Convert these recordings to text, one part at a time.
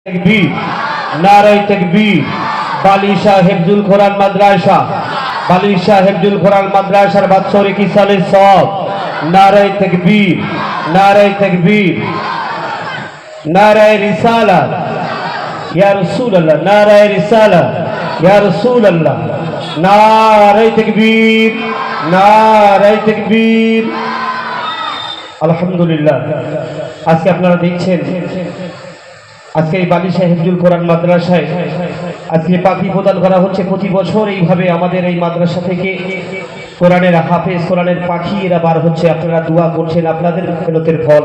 तकबीर नारे तकबीर बालिशा हिफ्जुल कुरान मदरसा बालिशा हिफ्जुल कुरान मदरसा बात्सोरिक साले सवाब नारे तकबीर नारे रिसाला या रसूल अल्लाह नारे रिसाला या रसूल अल्लाह नारे तकबीर अल्हम्दुलिल्लाह। आज के अपनारा देखছেন আজকে এই বালিশা হিফজুল কোরআন মাদ্রাসায় আজকে পাখি প্রদান করা হচ্ছে। প্রতি বছর এইভাবে আমাদের এই মাদ্রাসা থেকে কোরআনের হাফেজ কোরআনের পাখি এরা বার হচ্ছে। আপনারা দোয়া করছেন, আপনাদের মেহনতের ফল।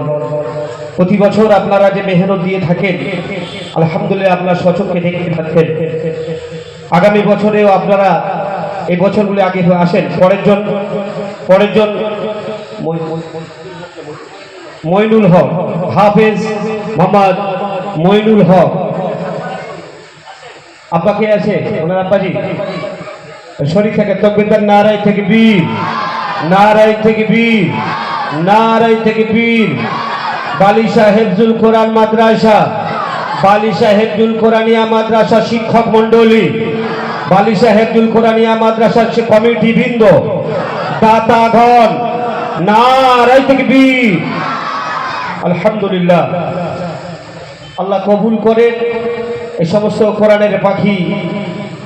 প্রতি বছর আপনারা যে মেহনত দিয়ে থাকেন আলহামদুলিল্লাহ আপনারা সচক্ষে দেখতে থাকেন। আগামী বছরেও আপনারা এই বছরগুলো আগে আসেন। পরের জন মইনুল হক হাফেজ মোহাম্মদ মইনুল হক আব্বা কে আছে ওনার আব্বাজি শরীর থেকে তকবীর নারায়ে তাকবীর বালিশা হিফজুল কোরআন মাদ্রাসা বালিশা হিফজুল কোরআনিয়া মাদ্রাসা শিক্ষক মণ্ডলী বালিশা হিফজুল কোরআনিয়া মাদ্রাসার কমিটি বৃন্দ দাতাগণ নারায়ে তাকবীর। আলহামদুলিল্লাহ আল্লাহ কবুল করে এই সমস্ত কোরআনের পাখি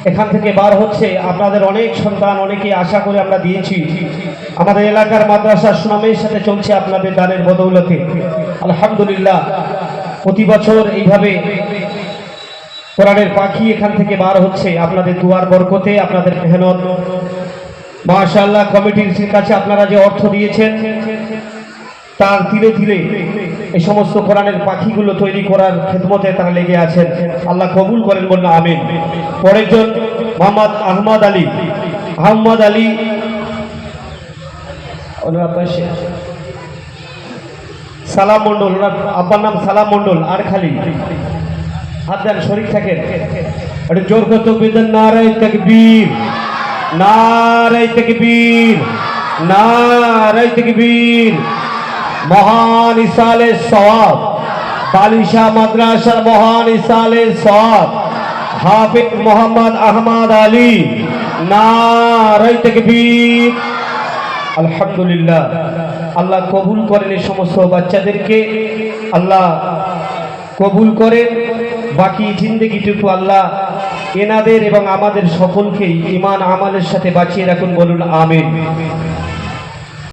এখান থেকে বার হচ্ছে। আপনাদের অনেক সন্তান অনেকে আশা করে আমরা দিয়েছি। আমাদের এলাকার মাদ্রাসা সুনামের সাথে চলছে আপনাদের দানের বদৌলতে। আলহামদুলিল্লাহ প্রতি বছর এইভাবে কোরআনের পাখি এখান থেকে বার হচ্ছে আপনাদের দুয়ার বরকতে, আপনাদের মেহনত। মাশাআল্লাহ কমিটির কাছে আপনারা যে অর্থ দিয়েছেন তার ধীরে ধীরে এই সমস্ত কোরআনের পাখিগুলো তৈরি করার খেদমতে তারা লেগে আছেন। আল্লাহ কবুল করেন বলুন আমিন। পরের জন মোহাম্মদ আহমদ আলী ওনার সালাম মন্ডল, ওনার আব্বার নাম সালাম মন্ডল আর খালি হাত দেন শরীর থাকেন। একটু জোর করে তকবীর দেন নারায়ে তাকবীর। মহান ইসালে সওয়াব বালিশা মাদ্রাসার মহান ইসালে সওয়াব হাফেজ মোহাম্মদ আহমদ আলী নারায়ে তাকবীর। আলহামদুলিল্লাহ আল্লাহ কবুল করেন এই সমস্ত বাচ্চাদেরকে, আল্লাহ কবুল করেন। বাকি জিন্দেগিটুকু আল্লাহ এনাদের এবং আমাদের সকলকেই ঈমান আমলের সাথে বাঁচিয়ে রাখুন বলুন আমিন।